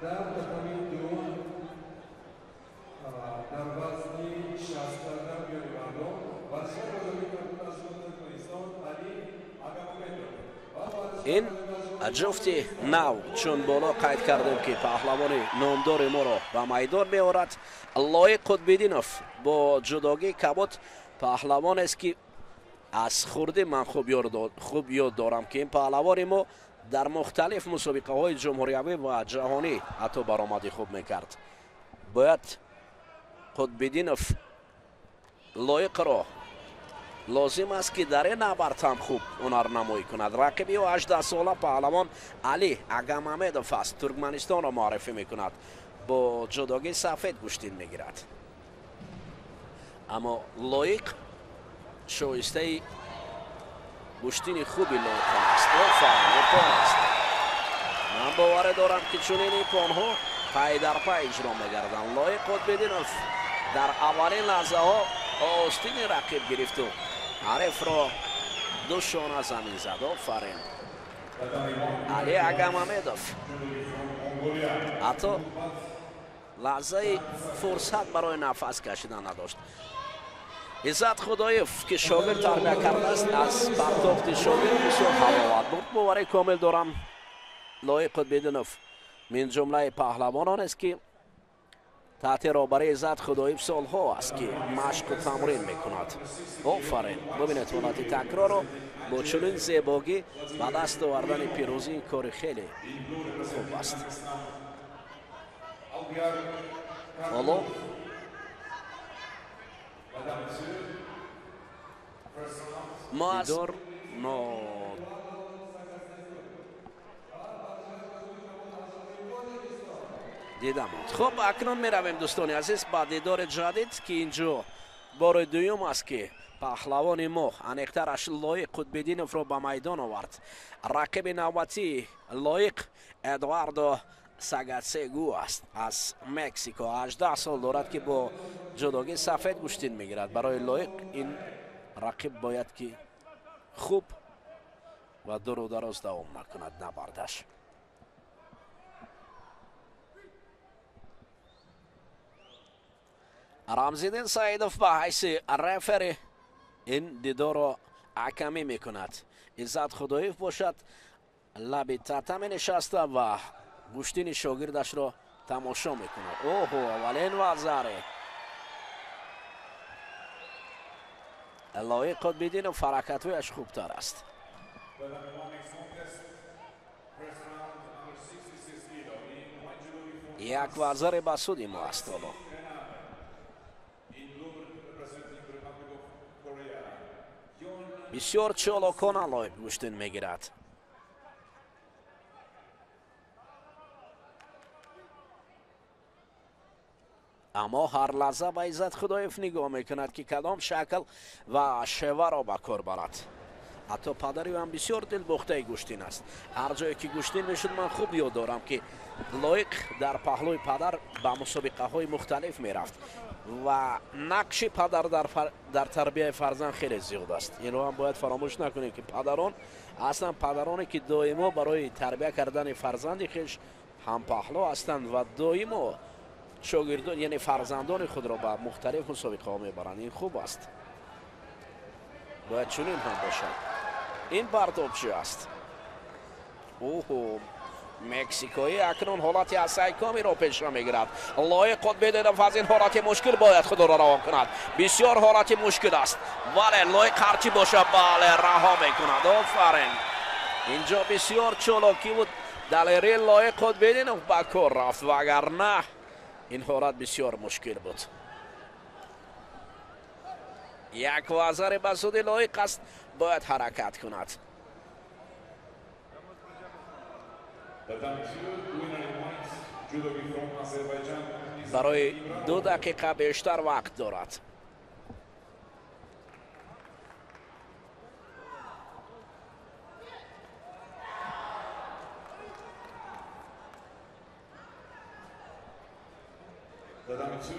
در tatami دوم در وزن 69 کیلوگرم ورزشکار بزرگی کارکنان از ترکمنستان علی آگامامدوف این جفتی نو چون بالا قید کردیم که پهلوان نامدار ما را به میدان میآورد. لایق قطب‌الدینов با جداگی کبود پهلوان است که از خورده من خوب یاد دارم که این پهلوان ما در مختلف مسابقه های جمهوریوی و جهانی حتی برآمدی خوب میکرد. باید قطب‌الدینов لایق را لازم است که در این نبرد هم خوب هنرنمایی کند. رقیبی او 18 ساله پهلوان علی آگامامدوف است. ترکمنستان را معرفی میکند. با جداگی سفید گوشتین میگیرد. اما لایق شایسته گوشتین خوبی لایق است. است. من باور دارم که چنین ایپانها پای در پای اجرا میگردند. لایق قطب‌الدینов در اولین لحظه ها آستین رقیب گرفت و حریف را دو شانه زمین زد. آفرین علی آگامامدوف حتی لحظه فرصت برای نفس کشیدن نداشت. عزت خدایف که شاگرد تربیت کرده است از پرداخت شاگرد بسیار حلاوت بود. باور کامل دارم لایق قطب‌الدینов من جمله پهلوانان است که تحت رهبری عزت خدایف سالها است که مشق و تمرین میکند. آفرین ببینید حالت تکرار رو با چنین زیبایی به دست آوردن پیروزی کار خیلی خوب است. حالا ما از دیدم. خب اکنون می رویم دوستان عزیز با دیدار جدید که اینجا بار دوم است که پهلوان ما انیقترش لایق قطب‌الدینов را به میدان آورد. رقیب نوبتی لایق ادواردو ساگاتسگو است از مکزیکو. 18 سال دارد که با جداگی سفید گوشتین میگیرد. برای لایق این رقیب باید که خوب و دور و دراز دوام نکند نبردش. رمزالدین سعیدov به حیث رفری این دیدار را حکمی میکند. عزت خدایف باشد لب تتمی نشسته و گوشتین شاگردش را تماشا میکند. اوه اولین وزاره لایق قطب‌الدینov حرکت‌هایش خوبتر است. یک وزاره به سود ما است. حالا بسیار چالاکانه لایق گوشتین میگیرد. اما هر لحظه به عزت خدایف نگاه میکند که کدام شکل و شیوه را به کار برد. حتی پدری هم بسیار دلباخته گوشتین است. هر جایی که گوشتین میشد من خوب یاد دارم که لایق در پهلوی پدر به مسابقه های مختلف میرفت و نقش پدر در تربیت فرزند خیلی زیاد است. این رو هم باید فراموش نکنیم که پدران اصلا پدرانی که دائما برای تربیت کردن فرزند خویش هم پهلو هستند و دائما شاگردان یعنی فرزندان خود را به مختلف مسابقه ها میبرند. این خوب است. باید چنین هم باشد. این پرتابچی است. اوه مکزیکایی اکنون حالت اسایکامی را پیش را میگیرد. لایق قطب‌الدینov از این حالت مشکل باید خود را رها کند. بسیار حالت مشکل است ولی لایق هرچی باشه بله رها میکند. آفرین اینجا بسیار چالاکی بود. دلیری لایق قطب‌الدینov به کار رفت وگرنه این حالت بسیار مشکل بود. یک وزر به سود لایق است باید حرکت کند. برای 2 دقیقه بیشتر وقت دارد.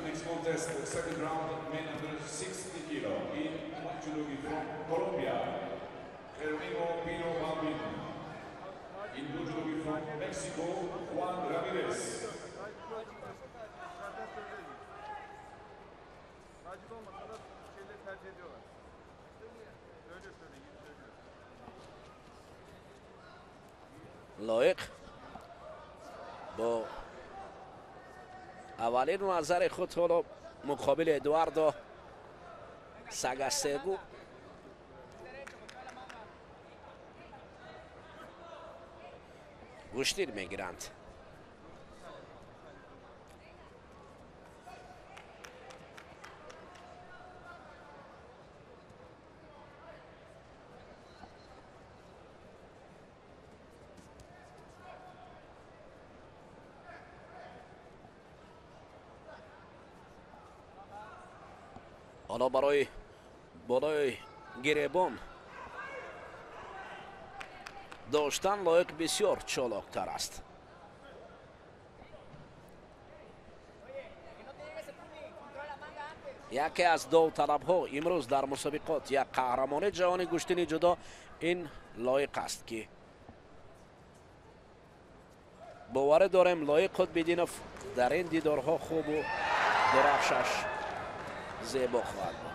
Next contest, second round, men under 60 kilo in judogi from Colombia, Germino Pino Bambino. In judogi from Mexico, Juan Ramirez. لایق با اولین نظر خود حالا مقابل ادواردو ساگاستگو گوشتیر میگیرند. حالا برای بالای گریبان داشتن لایق بسیار چالاکتر است. یکی از داوطلب‌ها امروز در مسابقات یک قهرمان جهانی گشتن جدا این لایق است که باور دارم لایق خودبدینوف در این دیدارها خوب و درخشش زیبا خواهد بود.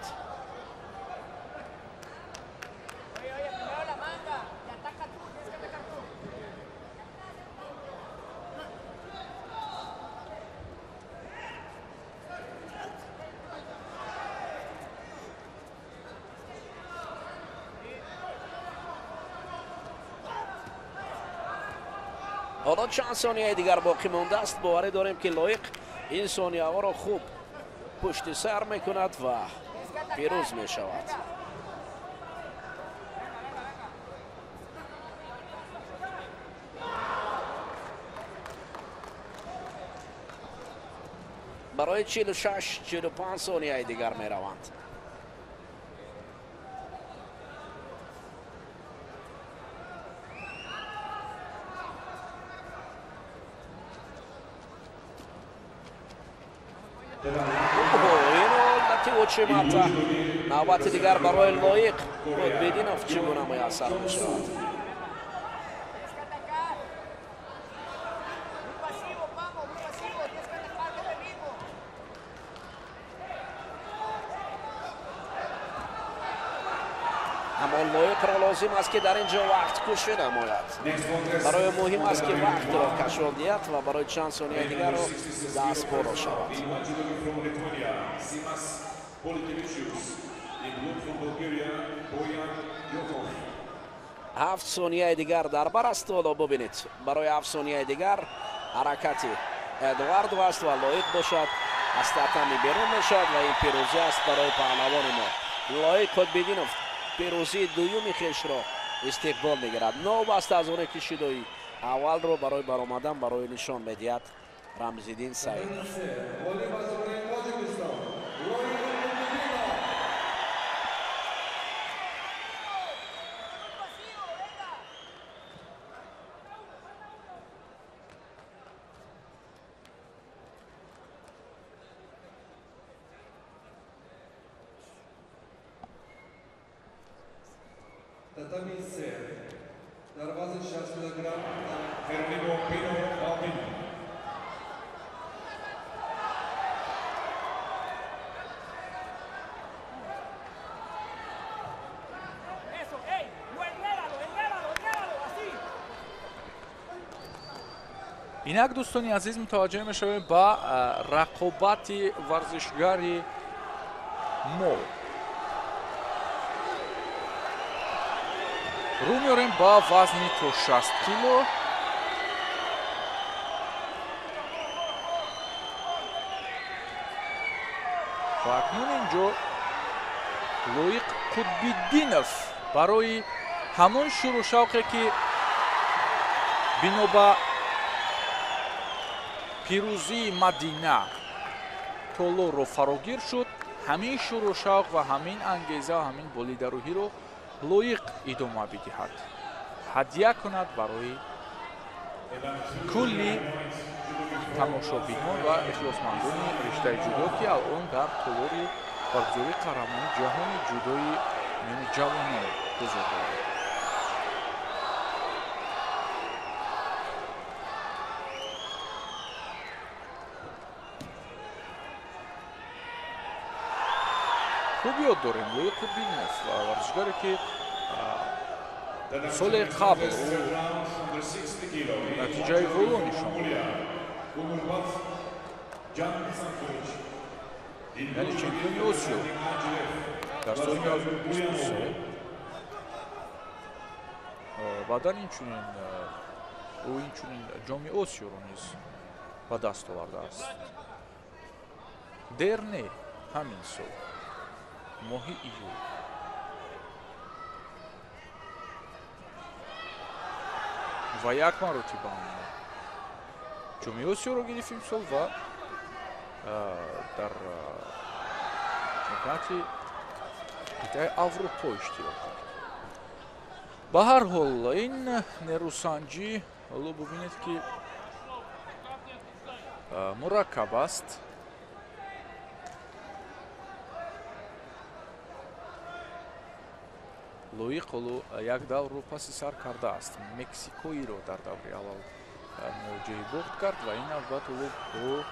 حالا چند ثانیه دیگر باقی مانده است. باور داریم که لایق این ثانیه ها را خوب پشت سر میکند و پیروز می شود. برای 46-45 ثانیه دیگر می روند. چیماتا نوبت دیگر برای لایق خودبدینوف چگونه میسر می شود. اما لایق را لازم است که در اینجا وقت کشی نماید. برای مهم است که وقت را کشال دهد و برای چند ثانیه دیگر را دست بارا شود. 7 ثانیه دیگر در بر است. حالا ببینید برای 7 ثانیه دیگر حرکت ادواردو است و لایق باشد از تتمی بیرون میشد و این پیروزی است برای پهلوان ما. لایق خودبدینوف پیروزی دومی خویش را استقبال میگیرد. نوبست از اون کشیدوی اول رو برای برآمدن برای نشان میدهد رمزالدین سعید. Tatami se, dar vază 6 kg, Geronimo Pino Balbino. инак дӯстони азиз мутаваҷҷеҳ мешавем ба рақобати варзишгари мо. рӯ меорем ба вазни то 60 кило. ва акнун инҷо лоиқ қутбиддинов барои ҳамон шӯрушавқе ки бино ба пирӯзии мадина толоро фарогир шуд, ҳамин шӯрушавқ ва ҳамин ангеза ва ҳамин болидарӯҳиро лоиқ идома бидиҳад, ҳадя кунад барои кулли тамошобинон ва ихлосмандони риштаи ҷудо ки алон дар толори баргузории қаҳрамонии ҷаҳони ҷудои миёни ҷавонон ҳузур дорад. خوب یاد داریم لوی قطبینوف ورزشکاری که سال قبل نتیجه ولو نشان یعنی چمپیون آسیا در سال 2023 بعدن اینچنین او اینچنین جام آسیا رو نیز به دست آورده است. دیر نه همین سال ماه ایول و یک مرتبه جام آسیا رو گرفتیم سال و در چمپیونات قطعه اروپا اشتراک کرد. به هر حال این نیروسنجی حالا ببینید که مرکب است. لویق یک دور رو پس سر کرده است. مکزیکویی رو در دوره اول مواجهه برد کرد و این البته او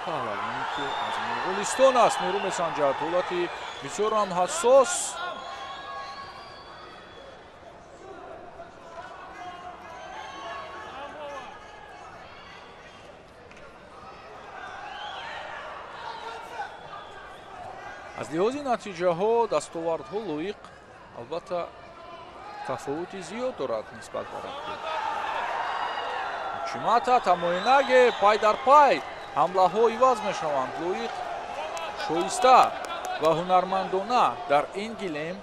پهلوانی که از مغولستان است میرو میسنجد. دولتی بسیار هم حساس از لحاظ نتیجه ها دستاوردها لویق البته تفاوتی زیاد دارد نسبت به رقیب. چیماتا тамоинаге пай дар пай ҳамлаҳо иваз мешаванд. лоиқ шоиста ва ҳунармандона дар ин гилем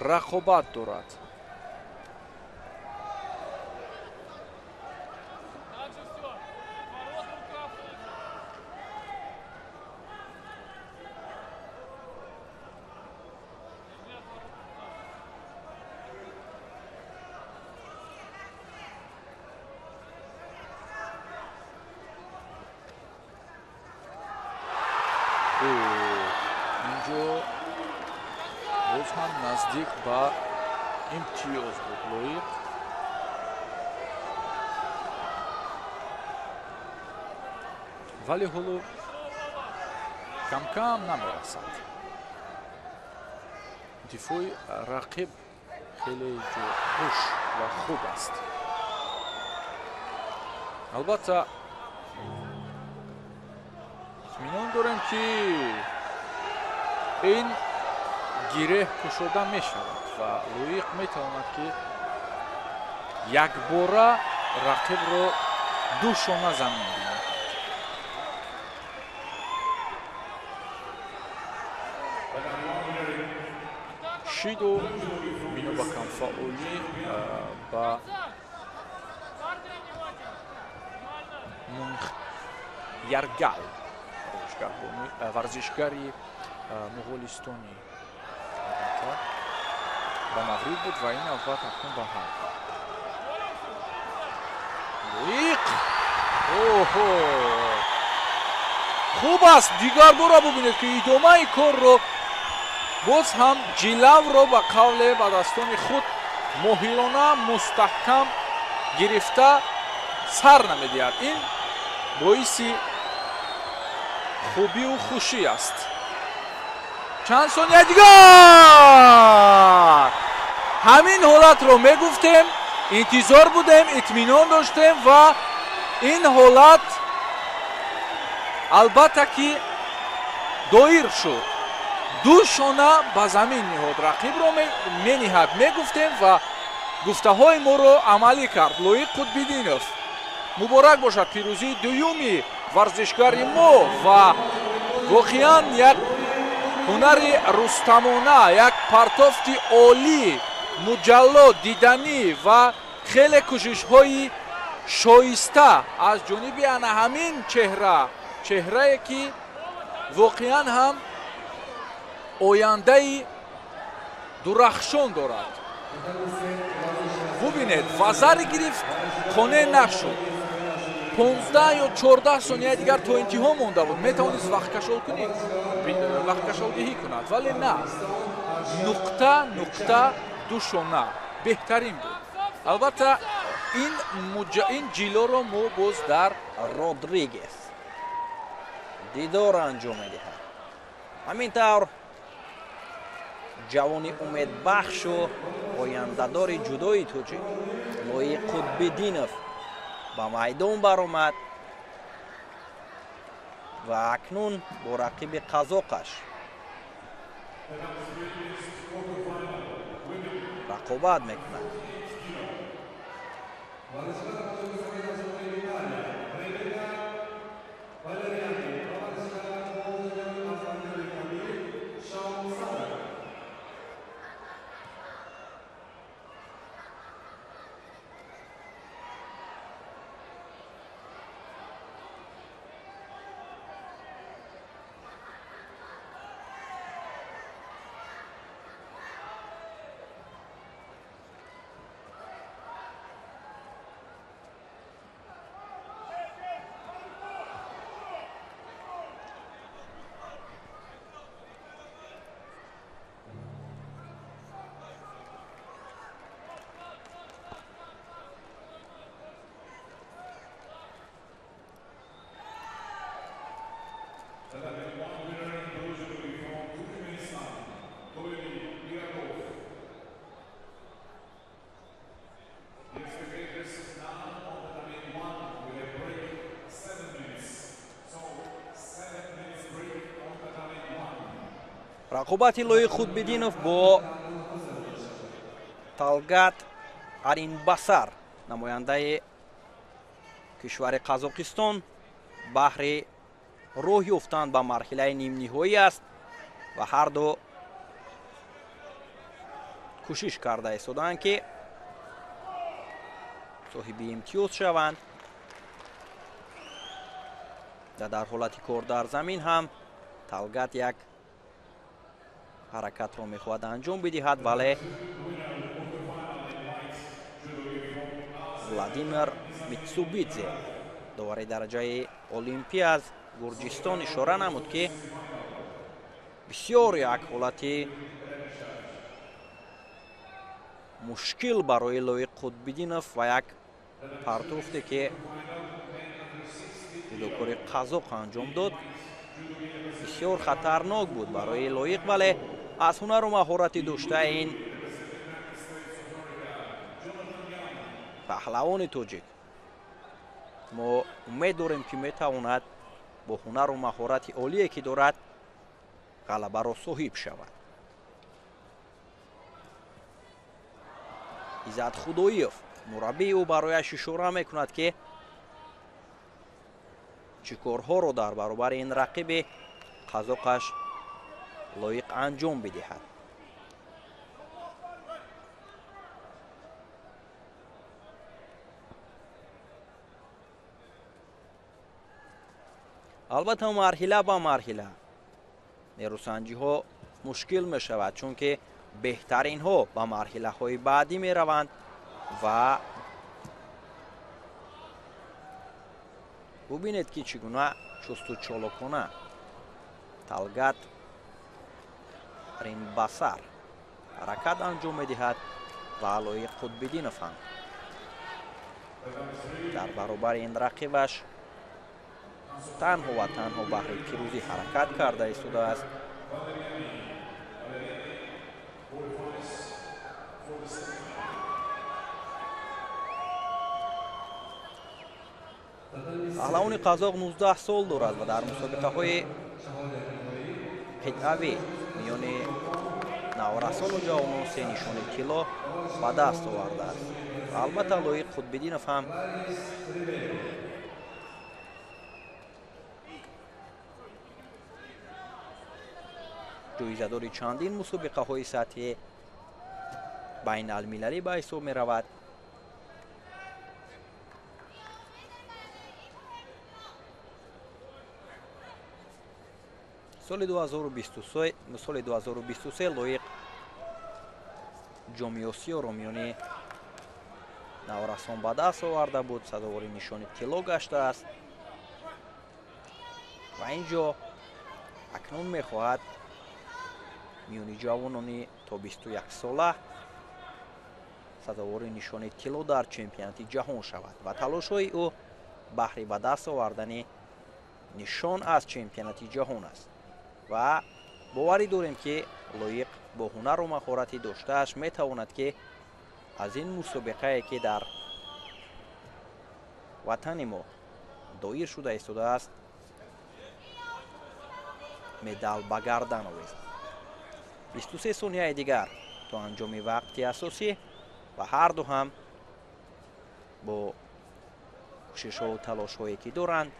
рақобат дорад. اینجا باز هم نزدیک به امتیاز بود لویق. ولی حالا کم کم نمیرسد. دفاع رقیب خیلی خوش و خوب است. البته اطمینان دارم که این گیره کشوده می شود و لویق می تواند که یک باره رقیب را دو شانه زمین بیند. شیدو بینو با کم فعالی با یرگل ورزشکاری مغولستانی با مغرب بود و این البته اکنون با هم لویق خوب است. دیگر باره ببینید که ادامه کار رو باز هم جلو رو با قول با دستان خود ماهرانه مستحکم گرفته سر نمیدهد. این باعث خوبی و خوشی است. چند ثانیه دیگر همین حالت رو میگفتیم، انتظار بودیم، اطمینان داشتیم و این حالت البته که دایر شد. دو شانه به زمین نهاد، رقیب رو مینهاد. میگفتیم و گفته های ما رو عملی کرد. لویق قطب‌دینوف مبارک باشد. پیروزی دومی ورزشکاری ما و واقعا یک هنر رستمانه، یک پرتافت عالی، مجلا، دیدنی و خیلی کوشش های شایسته از جانب همین چهره که واقعا هم آینده درخشان دارد. ببینید وزر گرفت خانه نشد. 15 یا 14 ثانیه دیگر تا انتها مونده بود. میتوانست وقت کشادهی کند ولی نه. نقطه دو شانه بهترین بود. البته این جلو رو ما باز در رودریگز دیدار انجام میدهد. ҳамин тавр ҷавони умедбахшу ояндадори ҷудои тоҷик лоиқ қутбиддинов ба майдон баромад ва акнун бо рақиби қазоқаш рақобат мекунад. рақобати лоиқ қутбиддинов бо талгат аринбасар намояндаи кишвари қазоқистон баҳри роҳ ёфтанд ба марҳилаи нимниҳоӣ аст ва ҳарду кӯшиш карда истоданд ки соҳиби имтиёз шаванд. дар ҳолати кор дар замин ҳам талгат як ҳаракатро мехоҳад анҷом бидиҳад, вале владимир митсубидзе довари дараҷаи олимпия аз гурҷистон ишора намуд ки бисёр як ҳолати мушкил барои лоиқ қутбиддинов ва як партофте ки ҷудокори қазоқ анҷом дод бисёр хатарнок буд барои лоиқ, вале аз ҳунару маҳорати доштаи ин паҳлавони тоҷик мо умед дорем ки метавонад бо ҳунару маҳорати олие ки дорад ғалабаро соҳиб шавад. иззат худоиев мураббии ӯ барояш ишора мекунад ки чӣ корҳоро дар баробари ин рақиби қазоқаш лоиқ анҷом бидиҳад. албатта марҳила ба марҳила нерӯсанҷиҳо мушкил мешавад, чунки беҳтаринҳо ба марҳилаҳои баъдӣ мераванд ва бубинед ки чӣ гуна чусту чолокона талгат ринбасар ҳаракат анҷом медиҳад ва лоиқ қутбиддинов ҳам дар баробари ин рақибаш танҳо ва танҳо баҳри пирӯзӣ ҳаракат карда истодааст. паҳлавони қазоқ 19 сол дорад ва дар мусобиқаҳои қитъавӣ миёни наврасону ҷавонон 3 нишони тилло ба даст овардааст. албатта лоиқ қутбиддинов ҳам ҷоизадори чандин мусобиқаҳои сатҳи байналмилалӣ ба ҳисоб меравад. соли 2023 лоиқ ҷомиосиёро миёни наврасон ба даст оварда буд, сазовори нишони тилло гаштааст ва ин ҷо акнун мехоҳад миёни ҷавонони то 21 сола сазовори нишони тилло дар чемпионати ҷаҳон шавад ва талошҳои ӯ баҳри ба даст овардани нишон аз чемпионати ҷаҳон аст ва боварӣ дорем ки лоиқ бо ҳунару маҳорати доштааш метавонад ки аз ин мусобиқае ки дар ватани мо доир шуда истодааст медал ба гардан овезад. 23 сонияи дигар то анҷоми вақти асосӣ ва ҳарду ҳам бо кӯшишҳоу талошҳое ки доранд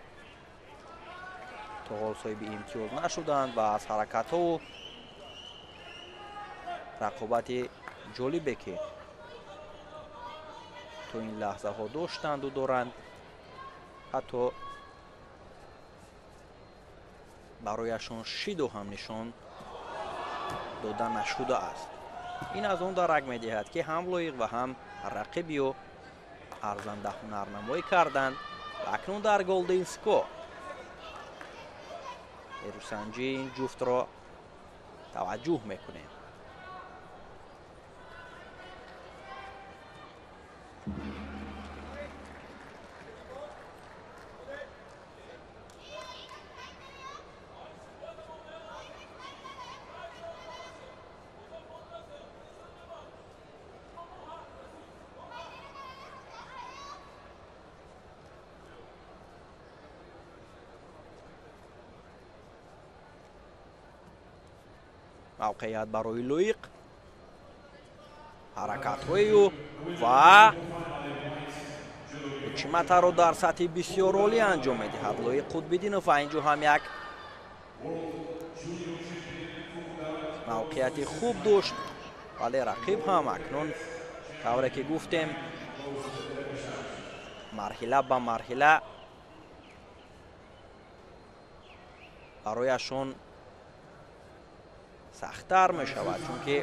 то ҳол соҳиби имтиёз нашуданд ва аз ҳаракатҳоу рақобати ҷолибе ки то ин лаҳзаҳо доштанду доранд ҳатто барояшон шиду ҳам нишон дода нашудааст. ин аз он дарак медиҳад ки ҳам лоиқ ва ҳам рақибиё арзанда ҳунарнамоӣ карданд ва акнун дар голден скор нерӯсанҷии ин ҷуфтро таваҷҷӯҳ мекунем. мавқеият барои лоиқ ҳаракатҳои ӯ ва ҳуҷматаро дар сатҳи бисёр олӣ анҷом медиҳад лоиқ қутбиддинов ва инҷо ҳам як мавқеияти хуб дошт вале рақиб ҳам акнун тавре ки гуфтем марҳила ба марҳила барояшон сахттар мешавад, чунки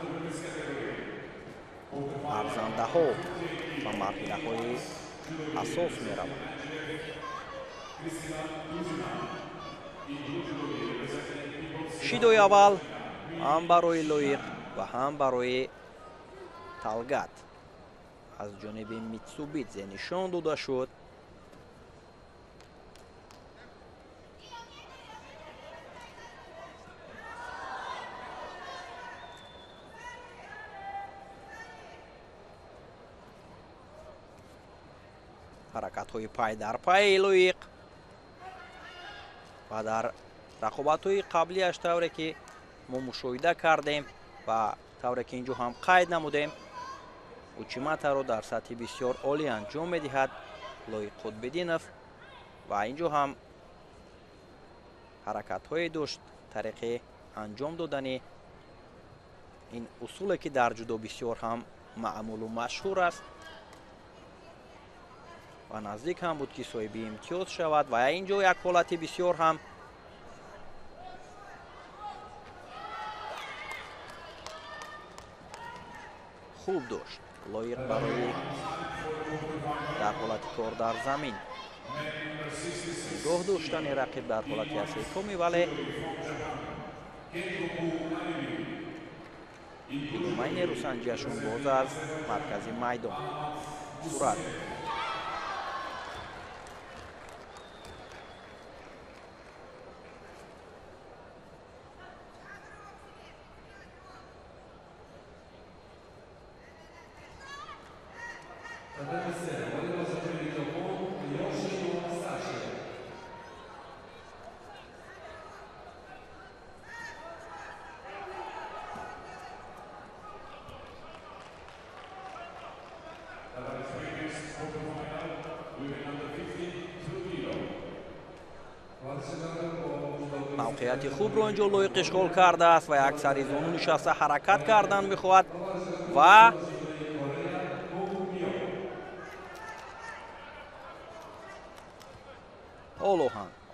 арзандаҳо ба марҳилаҳои асос мераванд. шидои аввал ҳам барои лоиқ ва ҳам барои талгат аз ҷониби митсубидзе нишон дода шуд. ҳаракатҳои пай дар пайи лоиқ ва дар рақобатҳои қаблияш тавре ки мо мушоҳида кардем ва тавре ки инҷо ҳам қайд намудем ҳуҷматаро дар сатҳи бисёр олӣ анҷом медиҳад лоиқ қутбиддинов ва инҷо ҳам ҳаракатҳое дошт тариқи анҷом додани ин усуле ки дар ҷудо бисёр ҳам маъмулу машҳур аст ва наздик ҳам буд ки соҳиби имтиёз шавад ва инҷо як ҳолати бисёр ҳам хуб дошт лоиқ барои дар ҳолати кор дар замин нигоҳ доштани рақиб дар ҳолати асетоми вале идомаи нерӯсанҷиашон боз аз маркази майдон сурат мавқеияти хубро инҷо лоиқ ишғол кардааст ва як сари зону нишаста ҳаракат кардан мехоҳад ва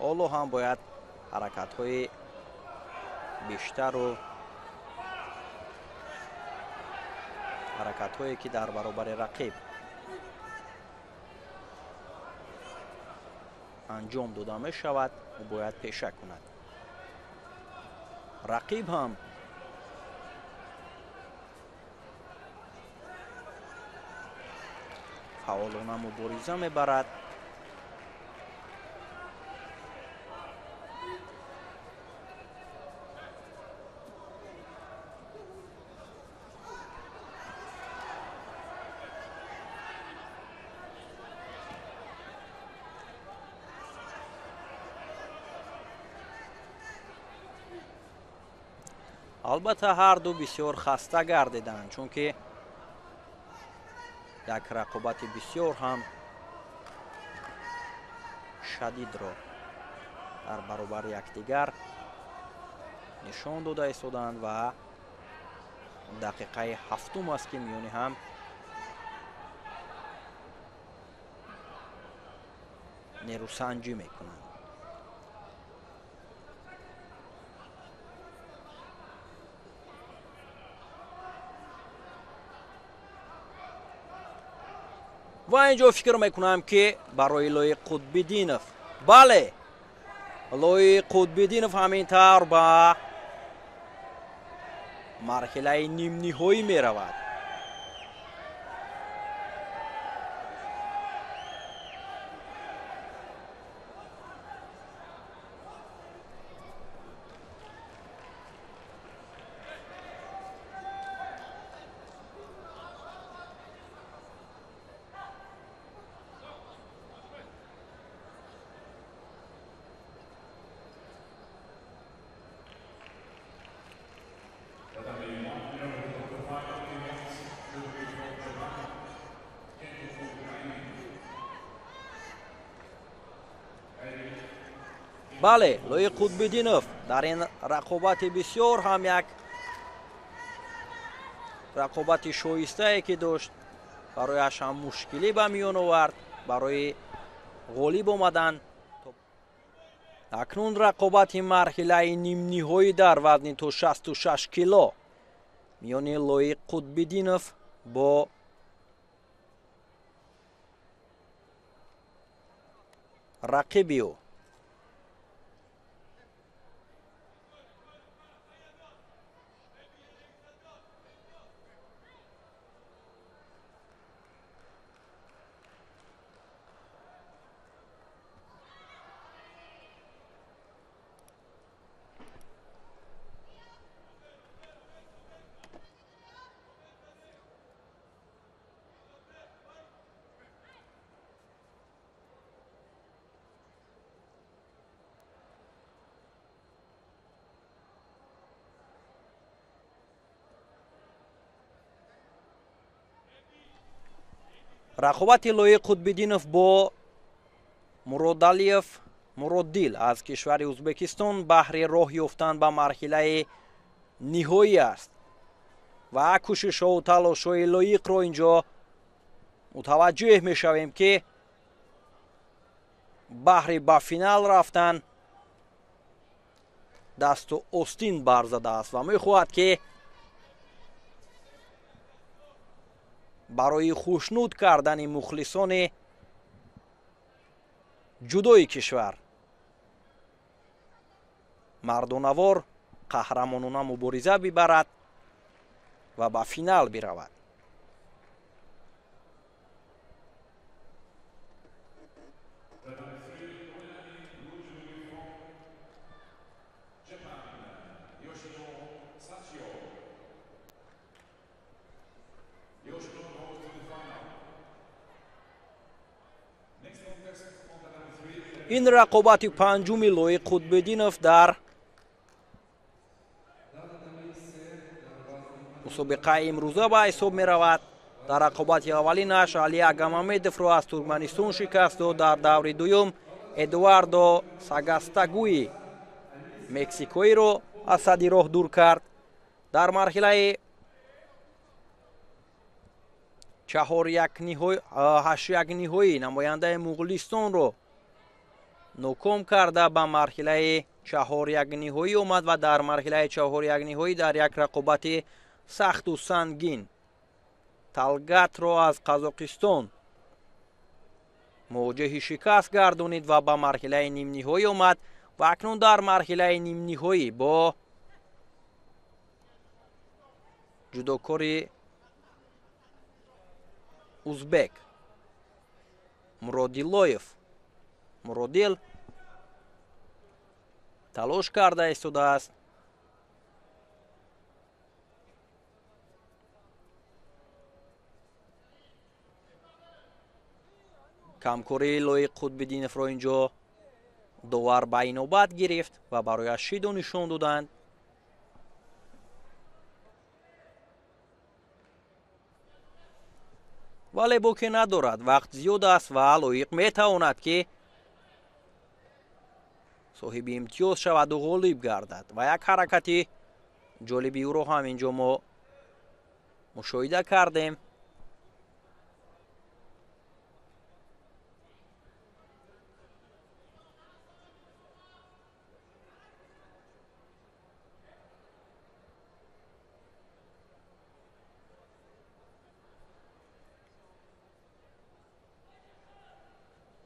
ҳоло ҳам бояд ҳаракатҳои бештару ҳаракатҳое ки дар баробари рақиб анҷом дода мешавад ӯ бояд пеша кунад. рақиб ҳам фаъолона мубориза мебарад. албатта ҳарду бисёр хаста гардиданд, чунки як рақобати бисёр ҳам шадидро дар баробари якдигар нишон дода истоданд ва дақиқаи ҳафтум аст ки миёни ҳам нерӯсанҷӣ мекунанд. ва инҷо фикр мекунам ки барои Лои Қутбиддинов, бале, Лои Қутбиддинов ҳамин тавр ба марҳилаи нимниҳоӣ меравад. бале, Лои Қутбиддинов дар ин рақобати бисёр ҳам як рақобати шоистае ки дошт, барояш ҳам мушкилӣ ба миён овард барои ғолиб омадан. акнун рақобати марҳилаи нимниҳоӣ дар вазни то 66 кило миёни Лои Қутбиддинов бо рақиби ӯ. рақобати Лои Қутбиддинов бо Муродалиев Муроддил аз кишвари Узбекистон баҳри роҳ ёфтан ба марҳилаи ниҳоӣ аст ва кӯшишҳоу талошҳои лоиқро инҷо мутаваҷҷӯҳ мешавем ки баҳри ба финал рафтан дасту остин барзадааст ва мехоҳад ки барои хушнуд кардани мухлисони ҷудои кишвар мардонавор қаҳрамонона мубориза бибарад ва ба финал биравад. ин рақобати панҷуми Лои Қутбиддинов дар мусобиқаи имрӯза ба ҳисоб меравад. дар рақобати аввалинаш Али Агамамедовро аз Туркманистон шикаст дод. дар даври дуюм Эдуардо Сагастагуи мексикоиро аз садди роҳ дур кард. дар марҳилаи 8-1 ниҳоӣ намояндаи Муғулистонро ноком карда ба марҳилаи 4-1 ниҳоӣ омад ва дар марҳилаи 4-1 ниҳоӣ дар як рақобати сахту сангин Талгатро аз Қазоқистон мувоҷиҳи шикаст гардонид ва ба марҳилаи нимниҳоӣ омад ва акнун дар марҳилаи нимниҳоӣ бо ҷудокори узбек Муродилоев Муродил талош карда истодааст. камкории Лои Қутбиддиновро инҷо довар ба инобат гирифт ва барояш шиду нишон доданд. вале боке надорад, вақт зиёд аст ва лоиқ метавонад ки соҳиби имтиёз шаваду ғолиб гардад ва як ҳаракати ҷолиби ӯро ҳам инҷо мо мушоҳида кардем.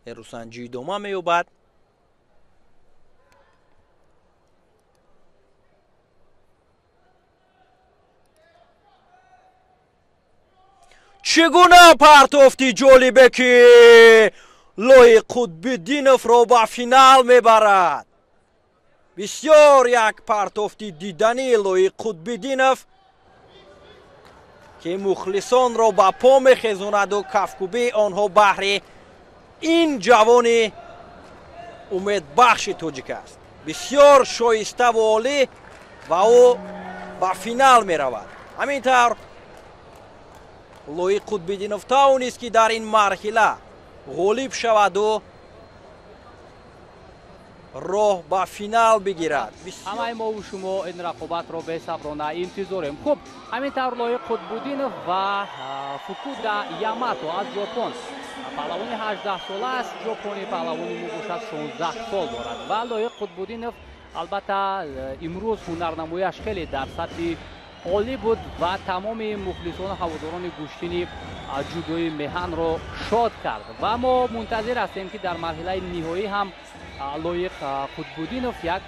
нерӯсанҷӣ идома меёбад. чӣ гуна партофти ҷолибе ки лоиқ қутбиддиновро ба финал мебарад. бисёр як партофти диданӣ лоиқ қутбиддинов ки мухлисонро ба по мехезонаду кафкубии онҳо баҳри ин ҷавони умедбахши тоҷик аст. бисёр шоиставу олӣ ва ӯ ба финал меравад. ҳамин тавр лоиқ қутбиддинов тавонист ки дар ин марҳила ғолиб шаваду роҳ ба финал бигирад. ҳамаи мо шумо ин рақобатро бесаброна интизорем. хуб, ҳамин тавр лоиқ қутбуддинов ва фукуда ямато аз ҷопон, паҳлавони 18 сола аст. ҷопони паҳлавони мебошад 16 сол дорад ва лоиқ қутбуддинов албатта имрӯз ҳунарнамояш хеле дар сатҳи олӣ буд ва тамоми мухлисону ҳаводорони гӯштини ҷудои меҳанро шод кард ва мо мунтазир ҳастем ки дар марҳилаи ниҳоӣ ҳам лоиқ қутбуддинов як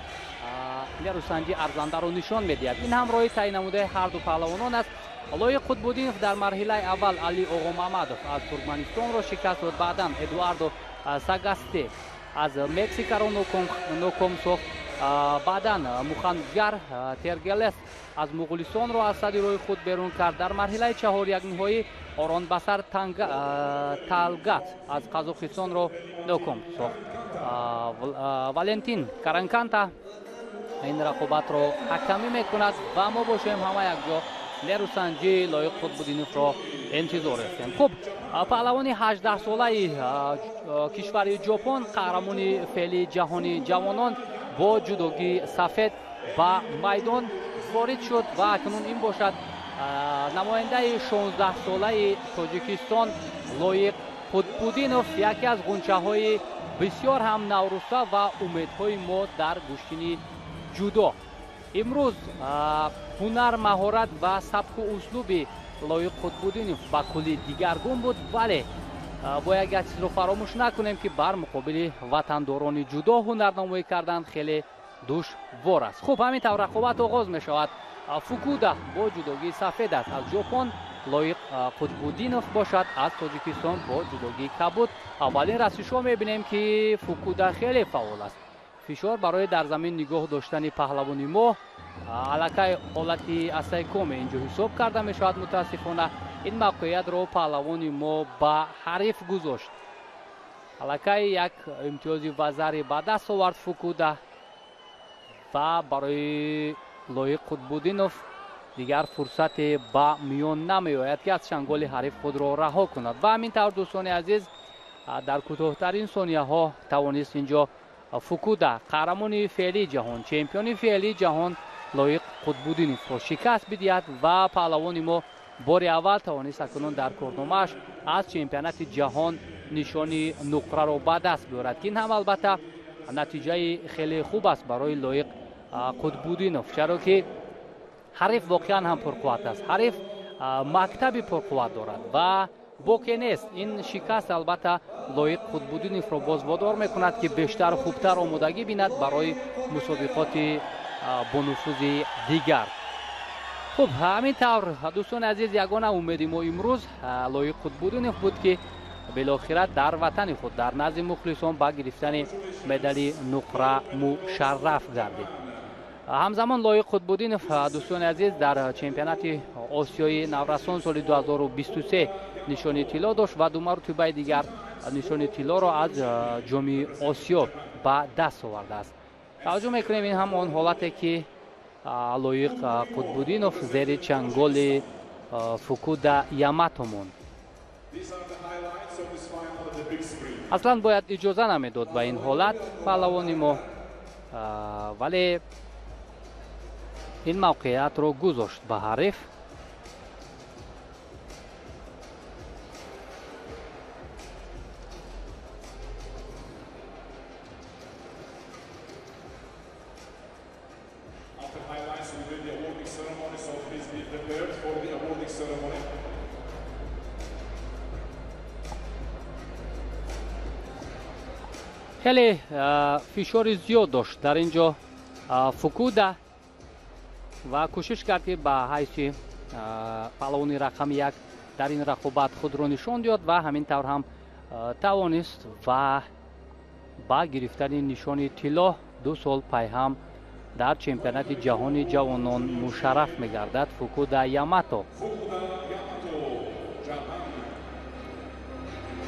нерӯсанҷӣ арзандаро нишон медиҳад. ин ҳам роҳи таъин намудаи ҳарду паҳлавонон аст. лоиқ қутбуддинов дар марҳилаи аввал али оғомаҳмадов аз туркманистонро шикаст дод, баъдан эдуардо сагасте аз мексикаро ноком сохт, баъдан муханҷар тергелес аз муғулистонро аз садди роҳи худ берун кард. дар марҳилаи чаҳор якниҳоӣ оронбасар талгат аз қазоқистонро ноком сохт. валентин каранканта ин рақобатро ҳакамӣ мекунад ва мо бошем ҳама якҷо нерӯсанҷи лоиқ қутбуддиновро интизор ҳастем. хуб, паҳлавони 18 солаи кишвари ҷопон, қаҳрамони феълии ҷаҳони ҷавонон бо ҷудогии сафед ба майдон ворид шуд ва акнун ин бошад намояндаи 16 солаи тоҷикистон лоиқ қутбуддинов, яке аз ғунчаҳои бисёр ҳам навруста ва умедҳои мо дар гӯштини ҷудо. имрӯз ҳунар, маҳорат ва сабку услуби лоиқ қутбуддинов ба кулли дигаргун буд, вале бояд як чизро фаромӯш накунем ки бар муқобили ватандорони ҷудо ҳунарнамоӣ кардан хеле душвор аст. хуб, ҳамин тавр рақобат оғоз мешавад. фукуда бо ҷудогии сафед аст аз ҷопон, лоиқ қутбуддинов бошад аз тоҷикистон бо ҷудогии кабуд. аввалин расишҳо мебинем ки фукуда хеле фаъол аст. фишор барои дар замин нигоҳ доштани паҳлавони мо аллакай ҳолати асайкоме инҷо ҳисоб карда мешавад. мутаассифона ин мавқеиятро паҳлавони мо ба ҳариф гузошт. аллакай як имтиёзи вазари ба даст овард фукуда ва барои лоиқ қутбуддинов дигар фурсате ба миён намеояд ки аз чанголи ҳариф худро раҳо кунад. ва ҳамин тавр дӯстони азиз, дар кӯтоҳтарин сонияҳо тавонист инҷо фукуда қаҳрамони феълии ҷаҳон, чемпиони феълии ҷаҳон лоиқ қутбуддиновро шикаст бидиҳад ва паҳлавони мо бори аввал тавонист акнун дар корномааш аз чемпионати ҷаҳон нишони нуқраро ба даст биёрад ки ин ҳам албатта натиҷаи хеле хуб аст барои лоиқ қутбуддинов, чаро ки ҳариф воқеан ҳам пурқувват аст. ҳариф мактаби пурқувват дорад ва боке нест. ин шикаст албатта лоиқ қутбуддиновро боз водор мекунад ки бештару хубтар омодагӣ бинад барои мусобиқоти бонуфузи дигар. хуб, ҳамин тавр дӯстони азиз, ягона умеди мо имрӯз лоиқ қутбуддинов буд ки белохира дар ватани худ дар назди мухлисон ба гирифтани медали нуқра мушарраф гардид. ҳамзамон лоиқ қутбуддинов дӯстони азиз дар чемпионати осиёи наврасон соли 2023 нишони тилло дошт ва ду маротибаи дигар нишони тиллоро аз ҷоми осиё ба даст овардааст. таваҷҷӯҳ мекунем ин ҳам он ҳолате ки лоиқ қутбуддинов зери чанголи фукуда ямато монд. These are the highlights of this final on the big screen. аслан бояд иҷоза намедод ба ин ҳолат паҳлавони мо, вале ин мавқеиятро гузошт ба ҳариф. After highlights, we do the awarding ceremony, so please be prepared for the awarding ceremony. хеле фишори зиёд дошт дар ин ҷо Фукуда ва кӯшиш кард ки ба ҳайси паҳлавони рақами 1 дар ин рақобат худро нишон диёд ва ҳамин тавр ҳам тавонист ва ба гирифтани нишони тилло 2 сол пайҳам дар чемпионати ҷаҳони ҷавонон мушарраф мегардад Фукуда Ямато.